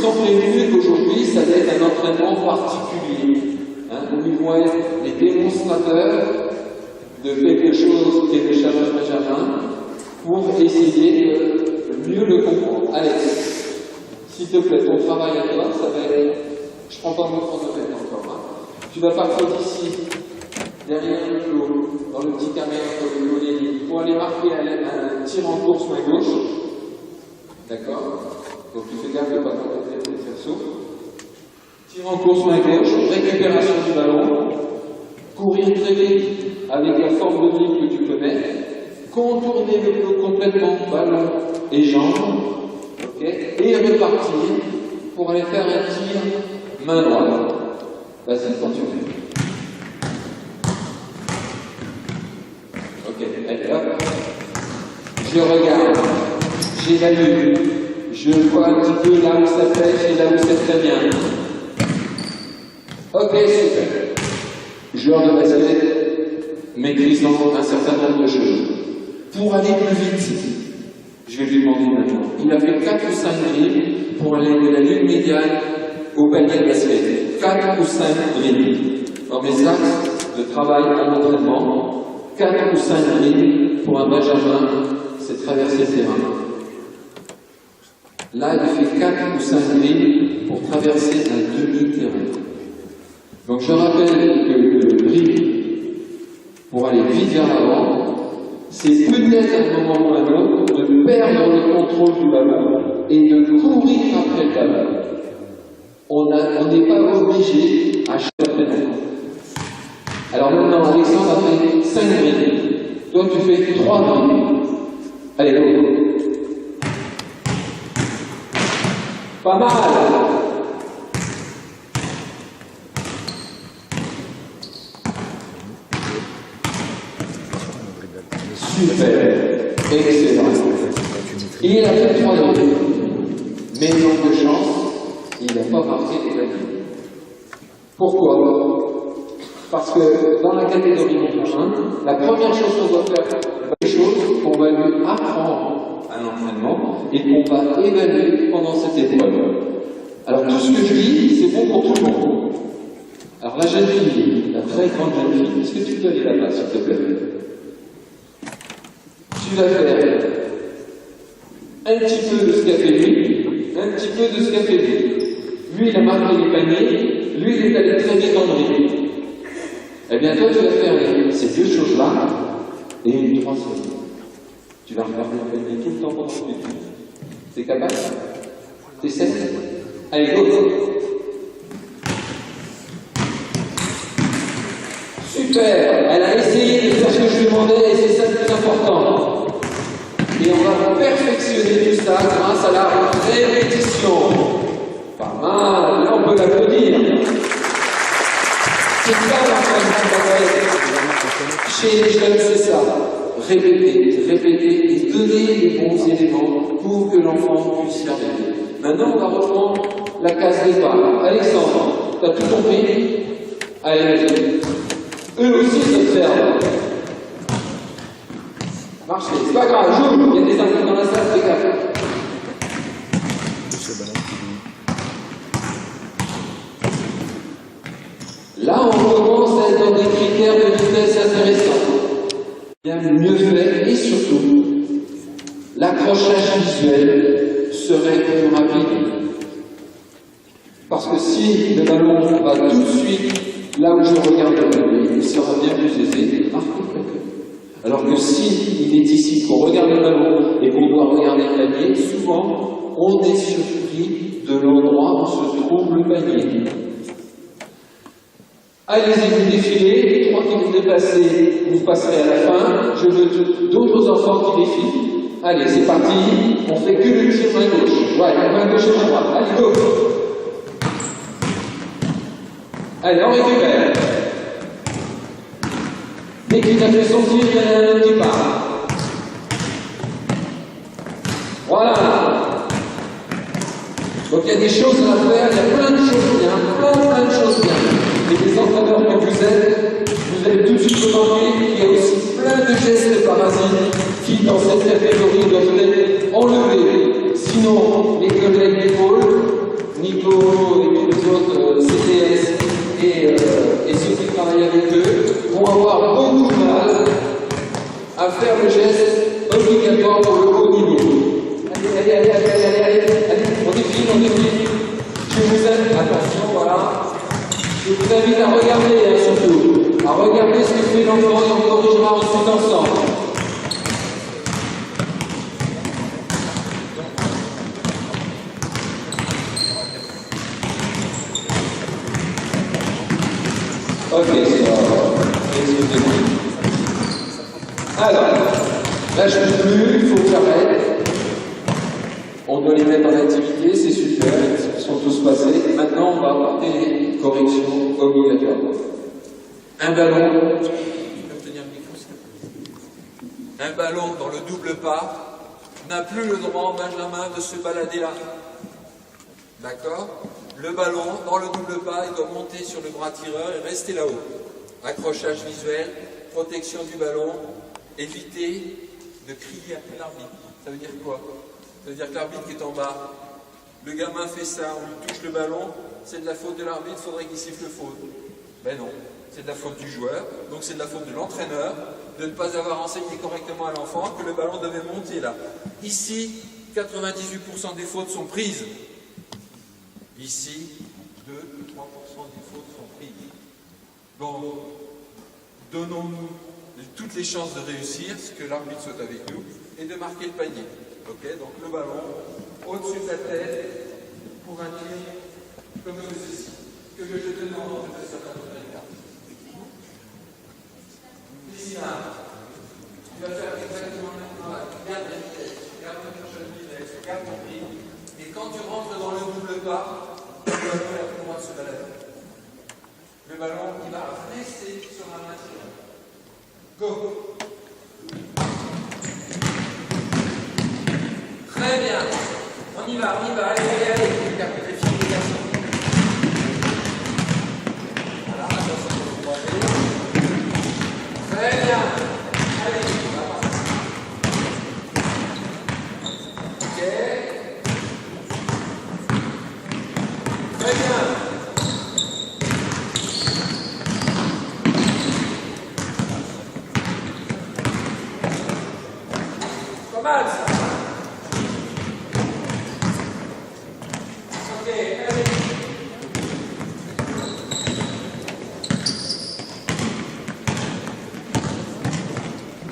sont prévenus qu'aujourd'hui, ça va être un entraînement particulier, où ils vont être les démonstrateurs de quelque chose qui est le challenge Benjamin, pour essayer de mieux le comprendre. Alex, s'il te plaît, ton travail à toi, ça va être... Je prends pas mon chronomètre encore. Tu vas partir d'ici, derrière le clos, dans le petit carré entre le clos et les pour aller marquer un tir en course main gauche. D'accord? Donc tu fais gaffe de ne pas t'embêter avec le cerceau. Tir en course main gauche, récupération du ballon, courir très vite avec la forme de dribble que tu connais, contourner le clos complètement, ballon et jambes, okay, et repartir pour aller faire un tir main droite. Vas-y, quand tu veux. Ok, allez hop. Je regarde, j'évalue, je vois un petit peu là où ça pêche et là où c'est très bien. Ok, super. Joueur de basket maîtrisant un certain nombre de choses. Pour aller plus vite, je vais lui demander maintenant. Il a fait 4 ou 5 dribbles pour aller de la ligne médiane au panier de basket. 4 ou 5 dribbles. Dans mes axes de travail en entraînement, 4 ou 5 dribbles pour un Benjamin, c'est traverser le terrain. Là, il fait 4 ou 5 dribbles pour traverser un demi-terrain. Donc je rappelle que le dribble, pour aller vite vers l'avant, c'est peut-être à un moment ou à un autre de perdre le contrôle du ballon et de courir après le ballon. On n'est pas obligé à chaque fois. Alors maintenant, Alexandre a fait 5 dribbles. Toi, tu fais 3 dribbles. Allez, go. Pas mal. Super. Excellent. Il a fait 3 dribbles. Mais manque de chance, il n'a pas marqué les paniers. Pourquoi? Parce que dans la catégorie numéro 1, la première chose qu'on doit faire, c'est des choses qu'on va lui apprendre à l'entraînement et qu'on va évaluer pendant cette épreuve. Alors tout ce que je dis, c'est bon pour tout le monde. Alors la jeune fille, la très grande jeune fille, est-ce que tu peux aller là-bas, s'il te plaît? Tu vas faire un petit peu de ce qu'a fait lui, un petit peu de ce qu'a fait lui. Lui, il a marqué les paniers, lui, il est allé très vite en dribble. Eh bien, toi, tu vas faire ces deux choses-là et une troisième. Tu vas regarder le panier tout le temps pendant que tu fais. C'est capable? T'essaies? Allez, go! Super! Elle a essayé de faire ce que je lui demandais et c'est ça le plus important. Et on va perfectionner tout ça grâce à la répétition. Pas mal, là on peut l'applaudir. C'est ça l'entraînement. Chez les jeunes, c'est ça. Répéter, répéter et donner les bons éléments pour que l'enfant puisse y arriver. Maintenant, on va reprendre la case départ. Alexandre, t'as tout compris? Allez, vas-y. Eux aussi s'observent. Marchez, c'est pas grave, joue. Il y a des enfants dans la salle, fais gaffe. Là, on commence à être dans des critères de vitesse intéressants. Bien mieux fait et surtout, l'accrochage visuel serait plus rapide. Parce que si le ballon va tout de suite là où je regarde le ballon, il sera bien plus aisé de marquer le ballon. Alors que si il est ici pour regarder le ballon et qu'on doit regarder le panier, souvent on est surpris de l'endroit où se trouve le panier. Allez-y, vous défilez, les 3 qui vont dépasser, vous passerez à la fin. Je veux d'autres enfants qui défilent. Allez, c'est parti. On fait que le tir main gauche. Ouais, main gauche et main droite. Allez, go. Allez, on récupère. Dès qu'il a fait son tir, il y en a un qui part. Voilà. Donc il y a des choses à faire, il y a plein de choses bien, plein de choses bien. Et les entraîneurs que vous êtes, vous allez tout de suite remarquer qu'il y a aussi plein de gestes parasites qui, dans cette catégorie, doivent être enlevés. Sinon, les collègues d'épaule Nico et puis les autres CTS et ceux qui travaillent avec eux vont avoir beaucoup de mal à faire le geste obligatoire pour le haut niveau. Allez, on défile. Je vous invite, attention, voilà. Je vous invite à regarder, surtout, à regarder ce que fait l'enfant et on corrigera ensuite ensemble. Ok, excusez-moi. Alors, là je ne peux plus, il faut que j'arrête. On doit les mettre en activité, c'est super, ils sont tous passés. Maintenant, on va apporter les corrections obligatoires. Un ballon. Tu peux me tenir le micro, s'il te plaît. Un ballon dans le double pas n'a plus le droit, Benjamin, de se balader là. D'accord? Le ballon, dans le double pas, il doit monter sur le bras tireur et rester là-haut. Accrochage visuel, protection du ballon, éviter de crier après l'arbitre. Ça veut dire quoi? Ça veut dire que l'arbitre qui est en bas, le gamin fait ça, on lui touche le ballon, c'est de la faute de l'arbitre, il faudrait qu'il siffle faute. Ben non, c'est de la faute du joueur, donc c'est de la faute de l'entraîneur de ne pas avoir enseigné correctement à l'enfant que le ballon devait monter là. Ici, 98% des fautes sont prises. Ici, 2-3% des fautes sont prises. Donc, donnons-nous toutes les chances de réussir, ce que l'arbitre soit avec nous, et de marquer le panier. Ok, donc le ballon au-dessus de la tête pour un tir comme ceci, que je te demande de faire dans notre cas. Christina, tu vas faire exactement maintenant, garde la vitesse, garde la prochaine vitesse, garde ton pied, et quand tu rentres dans le double pas, le ballon a le droit de se balader. Le ballon, il va rester sur la main tirée. Go! Très bien. On y va. Allez. Les filles, les garçons. Voilà, attention pour le croiser. Très bien. Allez, on va passer. Ok. Très bien. Pas mal ça.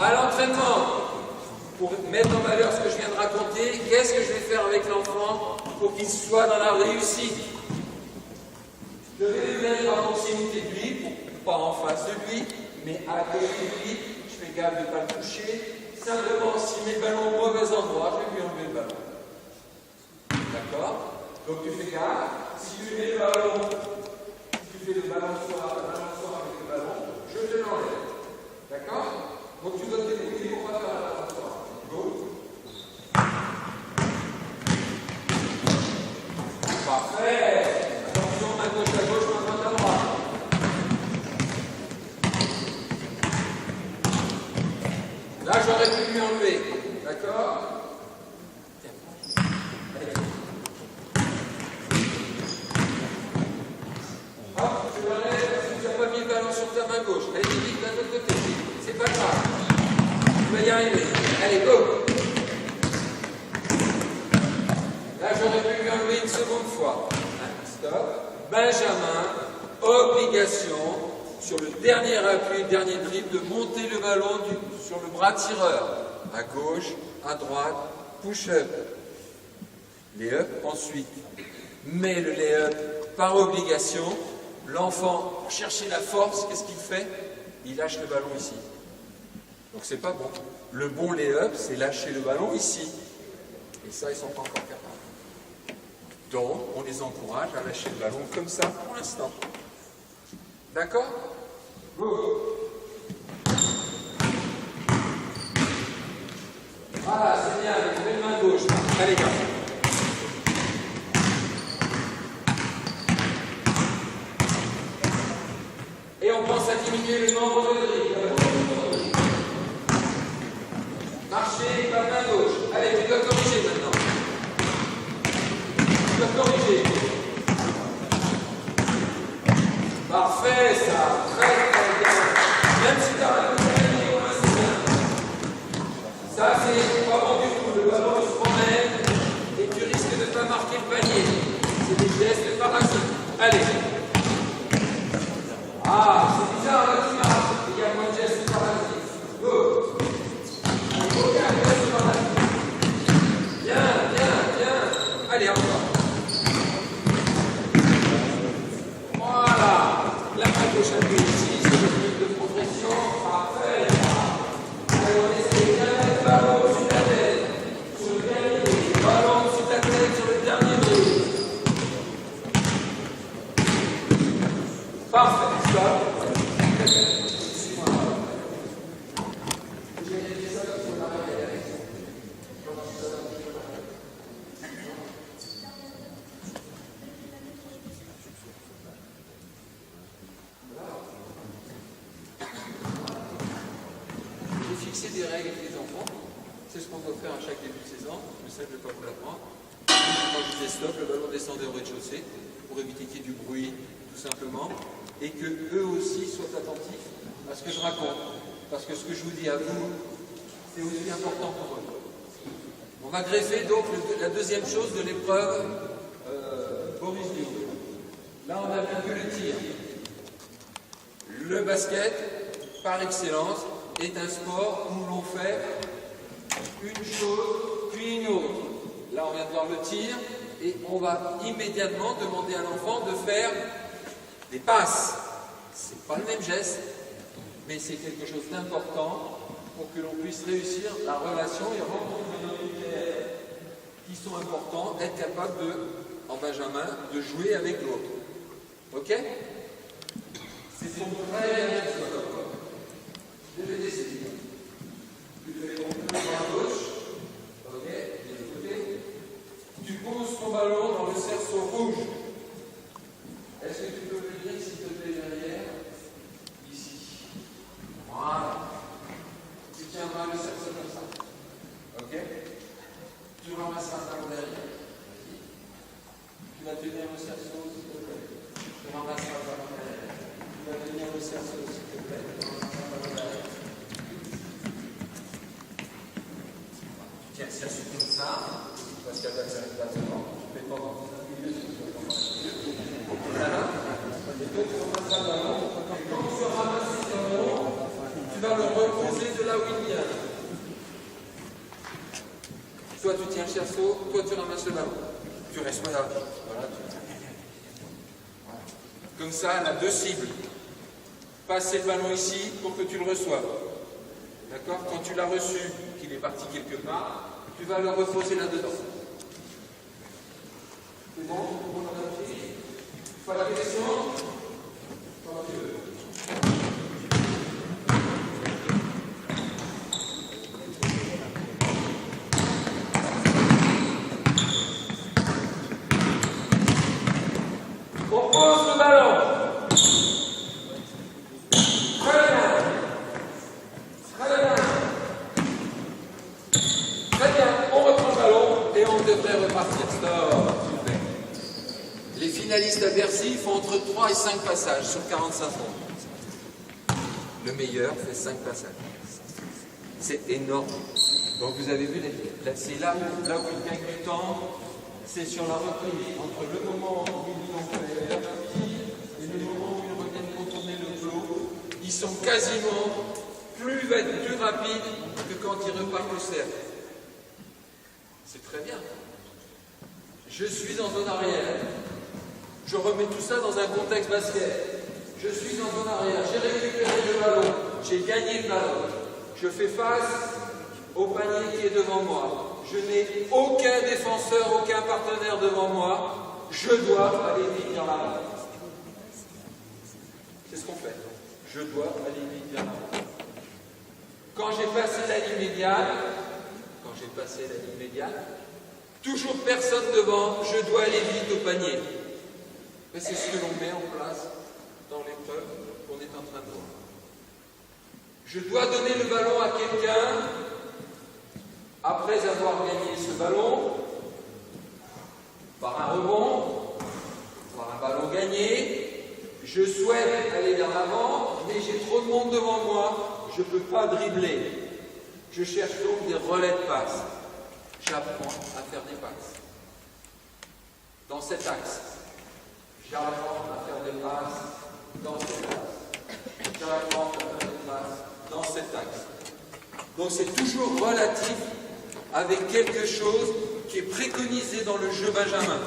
À l'entraînement, pour mettre en valeur ce que je viens de raconter, qu'est-ce que je vais faire avec l'enfant pour qu'il soit dans la réussite? Je vais lui mettre à proximité de lui, pas en face de lui, mais à côté de lui. Je fais gaffe de ne pas le toucher. Simplement, s'il met le ballon au mauvais endroit, je vais lui enlever le ballon. D'accord? Donc tu fais gaffe. Si tu mets le ballon, si tu fais le balançoire avec le ballon, je te l'enlève. D'accord? Donc tu dois te débrouiller pour pas faire la balançoire. Go. Parfait. Attention, main gauche à gauche, main droite à droite. Là, j'aurais pu lui enlever. D'accord? Hop, tu l'enlèves parce que tu n'as pas mis le ballon sur ta main gauche. Allez, vite, d'un autre côté. C'est pas grave. Tu vas y arriver. Allez, go. Là, j'aurais pu lui enlever une seconde fois. Stop. Benjamin, obligation, sur le dernier appui, dernier dribble, de monter le ballon sur le bras tireur. À gauche, à droite, push-up. Lay-up ensuite. Mais le lay-up, par obligation, l'enfant, pour chercher la force, qu'est-ce qu'il fait? Il lâche le ballon ici. Donc c'est pas bon. Le bon lay-up, c'est lâcher le ballon ici. Et ça, ils ne sont pas encore capables. Donc, on les encourage à lâcher le ballon comme ça pour l'instant. D'accord? Go! Voilà, c'est bien, avec une main gauche. Allez, gars. Et on pense à diminuer le nombre de drilles. Marchez, pas main gauche. Allez, tu dois corriger maintenant. Tu dois corriger. Parfait, ça. Très, très bien. Même si tu as un c'est bien. Ça, c'est pas bon du tout. Le ballon se promène et tu risques de ne pas marquer le panier. C'est des gestes parasites. Allez. Ah, c'est bizarre, là, tu marques. Il y a moins de gestes parasites. Go. Aucun geste parasite. Bien, bien, bien. Allez, encore. Voilà. La main gauche appuie ici, c'est le but de progression. Parfait. Allez, on essaie de bien mettre le ballon au-dessus de la tête. Sur le dernier bruit. Ballon au-dessus de la tête, sur le dernier bruit. Parfait. Stop. Fixer des règles avec les enfants, c'est ce qu'on doit faire à chaque début de saison, mais ça je ne vais pas vous l'apprendre. Quand je disais stop, le ballon descendait au rez-de-chaussée pour éviter qu'il y ait du bruit, tout simplement, et que eux aussi soient attentifs à ce que je raconte, parce que ce que je vous dis à vous, c'est aussi important pour eux. On va greffer donc la deuxième chose de l'épreuve Boris Dio. Là on a vu que le tir. Le basket, par excellence, est un sport où l'on fait une chose puis une autre. Là, on vient de voir le tir et on va immédiatement demander à l'enfant de faire des passes. C'est pas le même geste, mais c'est quelque chose d'important pour que l'on puisse réussir la relation et rencontrer des critères qui sont importants, être capable de, en benjamin, de jouer avec l'autre. Ok? C'est son très bien. Je vais décider. Tu fais ton ballon à gauche. Ok, des côtés. Tu poses ton ballon dans le cerceau rouge. Est-ce que tu peux me dire, s'il te plaît, derrière? Ici. Voilà. Tu tiendras le cerceau comme ça. Ok? Tu ramasseras ta main derrière. Tu vas tenir le cerceau, s'il te plaît. Tu ramasseras ta main derrière. Tu vas tenir le cerceau, s'il te plaît. Tu ramasseras ta main derrière. Tiens, c'est comme ça, parce qu'il y a pas de devant, tu fais pas dans le milieu, voilà. Et donc tu ramasses le ballon, et quand tu ramasses le ballon, tu vas le reposer de là où il vient. Toi tu tiens le cerceau, toi tu ramasses le ballon. Tu restes là. Voilà. Comme ça, elle a deux cibles. Passer le ballon ici pour que tu le reçoives. D'accord? Quand tu l'as reçu, qu'il est parti quelque part, tu vas le reposer là-dedans. C'est bon? On a compris? Pas la question? Comment tu veux? On pose le ballon. Les finalistes à Bercy font entre 3 et 5 passages sur 45 secondes. Le meilleur fait 5 passages. C'est énorme. Donc vous avez vu, c'est là où ils gagnent du temps, c'est sur la reprise, entre le moment où ils ont fait la partie et le moment où ils reviennent contourner le flot. Ils sont quasiment plus rapides que quand ils repartent au cercle. C'est très bien. Je suis en zone arrière. Je remets tout ça dans un contexte basket. Je suis en zone arrière. J'ai récupéré le ballon. J'ai gagné le ballon. Je fais face au panier qui est devant moi. Je n'ai aucun défenseur, aucun partenaire devant moi. Je dois aller vite vers l'avant. C'est ce qu'on fait. Je dois aller vite vers l'avant. Quand j'ai passé la ligne médiane, toujours personne devant, je dois aller vite au panier. Mais c'est ce que l'on met en place dans l'épreuve qu'on est en train de voir. Je dois donner le ballon à quelqu'un après avoir gagné ce ballon par un rebond, par un ballon gagné. Je souhaite aller vers l'avant, mais j'ai trop de monde devant moi, je ne peux pas dribbler. Je cherche donc des relais de passe. J'apprends à faire des passes. Dans cet axe. J'apprends à faire des passes dans cet axe. J'apprends à faire des passes dans cet axe. Donc c'est toujours relatif avec quelque chose qui est préconisé dans le jeu Benjamin.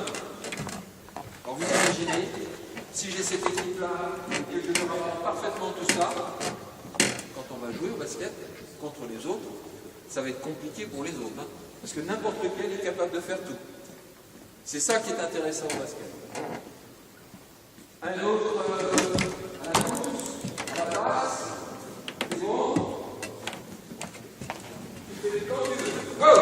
Alors vous imaginez, si j'ai cette équipe-là, que je dois faire parfaitement tout ça, quand on va jouer au basket contre les autres, ça va être compliqué pour les autres. Hein, parce que n'importe lequel est capable de faire tout. C'est ça qui est intéressant au basket. Un autre à la course, à la passe, c'est bon. Tu fais les temps tu veux. Go!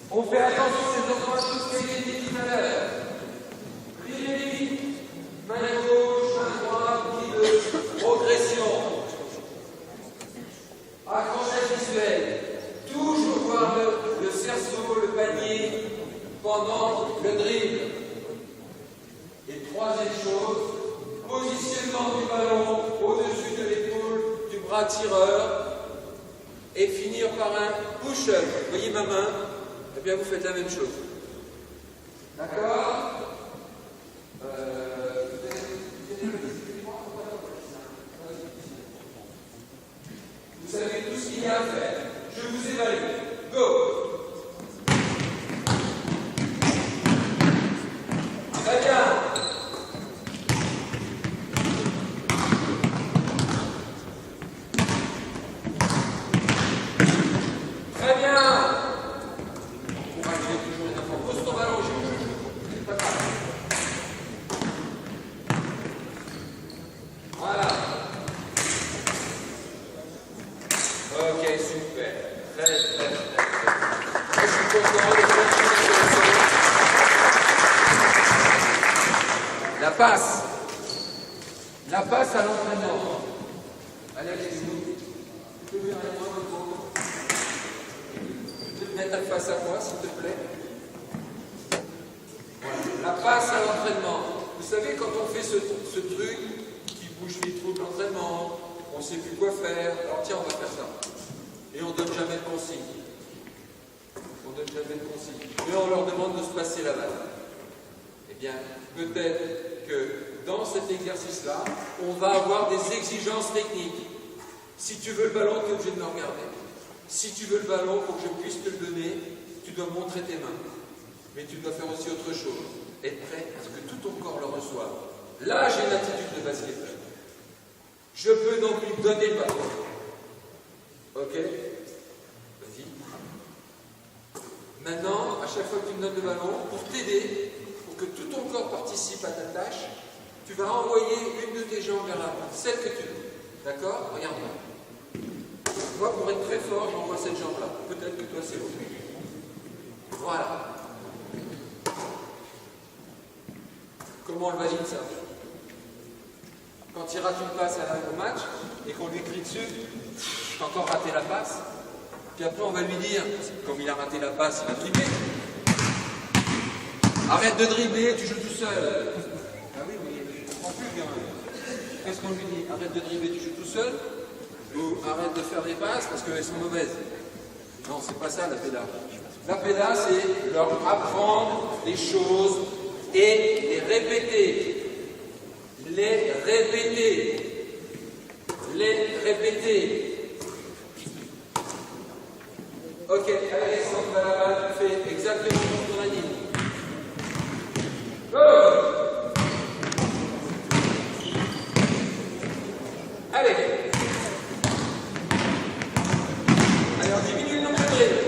On fait attention les enfants à tout ce qui a été dit tout à l'heure. Priez, main gauche, main droite, pied de progression. Accrochage visuel. Toujours voir le cerceau, le panier pendant le dribble. Et troisième chose, positionnement du ballon au-dessus de l'épaule du bras tireur et finir par un push-up. Vous voyez ma main? Eh bien, vous faites la même chose. D'accord? Vous savez tout ce qu'il y a à faire. Je vous évalue. Go! Très bien. Très bien. Pose ton ballon, c'est pas grave. Voilà. Ok, super. Très. Je suis content de faire la passe. La passe à l'entraînement. Allez, Alexis. Tu peux venir avec moi, tu peux te mettre face à moi, s'il te plaît. La passe à l'entraînement. Vous savez, quand on fait ce truc qui bouge les trous de l'entraînement, on ne sait plus quoi faire. Alors tiens, on va faire ça. Et on ne donne jamais de consigne. On ne donne jamais de consigne. Mais on leur demande de se passer la balle. Eh bien, peut-être que dans cet exercice-là, on va avoir des exigences techniques. Si tu veux le ballon, tu es obligé de me regarder. Si tu veux le ballon, pour que je puisse te le donner, tu dois montrer tes mains. Mais tu dois faire aussi autre chose. Être prêt à ce que tout ton corps le reçoive. Là, j'ai une attitude de basketteur. Je peux donc lui donner le ballon. Ok? Vas-y. Maintenant, à chaque fois que tu me donnes le ballon, pour t'aider, pour que tout ton corps participe à ta tâche, tu vas envoyer une de tes jambes vers l'avant, celle que tu veux. D'accord? Regarde-moi. Moi, pour être très fort, j'envoie cette jambe-là. Peut-être que toi, c'est l'autre. Voilà. Comment on le valide ça? Quand il rate une passe au match et qu'on lui crie dessus, t'as encore raté la passe. Puis après on va lui dire, comme il a raté la passe, il va dribbler. Arrête de dribbler, tu joues tout seul. Ah oui, mais je comprends plus le gamin. Qu'est-ce qu'on lui dit? Arrête de dribbler, tu joues tout seul? Ou arrête de faire des passes parce qu'elles sont mauvaises? Non, c'est pas ça la pédale. La pédale, c'est leur apprendre les choses et les répéter. Les répéter. Les répéter. Ok, Alexandre va la balle, tu fais exactement comme on a dit. Go! Allez. Allez, on diminue le nombre de drills.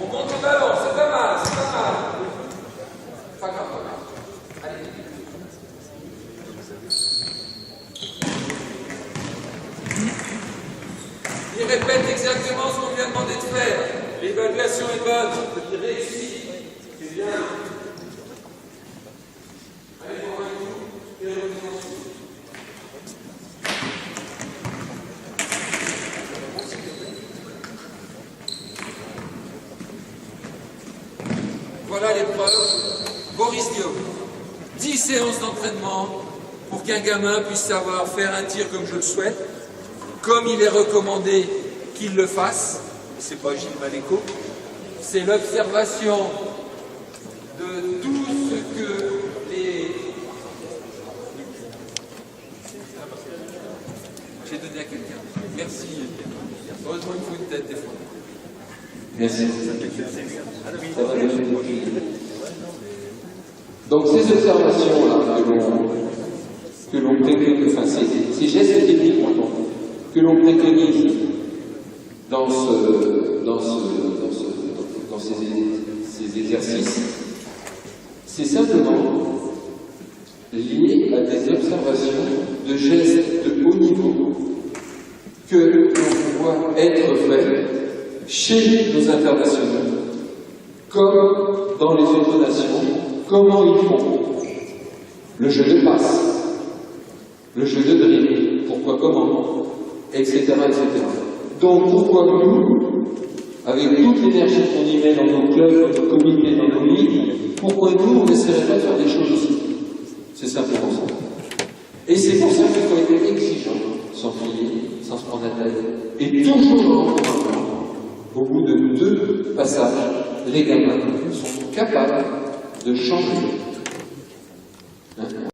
On monte le ballon, c'est pas mal, c'est pas mal. l'évaluation est bonne, je dis réussi, c'est bien. Allez, on va et revenez ensuite. Voilà l'épreuve. Boris Dio. 10 séances d'entraînement pour qu'un gamin puisse savoir faire un tir comme je le souhaite, comme il est recommandé qu'il le fasse. C'est pas Gilles Maléco. C'est l'observation de tout ce que les... J'ai donné à quelqu'un. Merci. Heureusement, il faut une tête des fois. Merci. Ça va bien. Donc ces observations-là que l'on préconise, enfin ces gestes techniques que l'on préconise dans ces exercices, c'est simplement lié à des observations de gestes de haut niveau que l'on voit être faits chez nos internationaux, comme dans les autres nations. Comment ils font le jeu de passe, le jeu de dribble, pourquoi, comment, etc., etc. Donc pourquoi nous, avec toute l'énergie qu'on y met dans nos clubs, dans nos comités, dans nos ligues, pourquoi nous, on n'essaierait pas de faire des choses aussi? C'est simplement ça. Et c'est pour ça qu'il faut être exigeant, sans plier, sans se prendre la tête, et toujours au bout de 2 passages, les gamins sont capables de changer.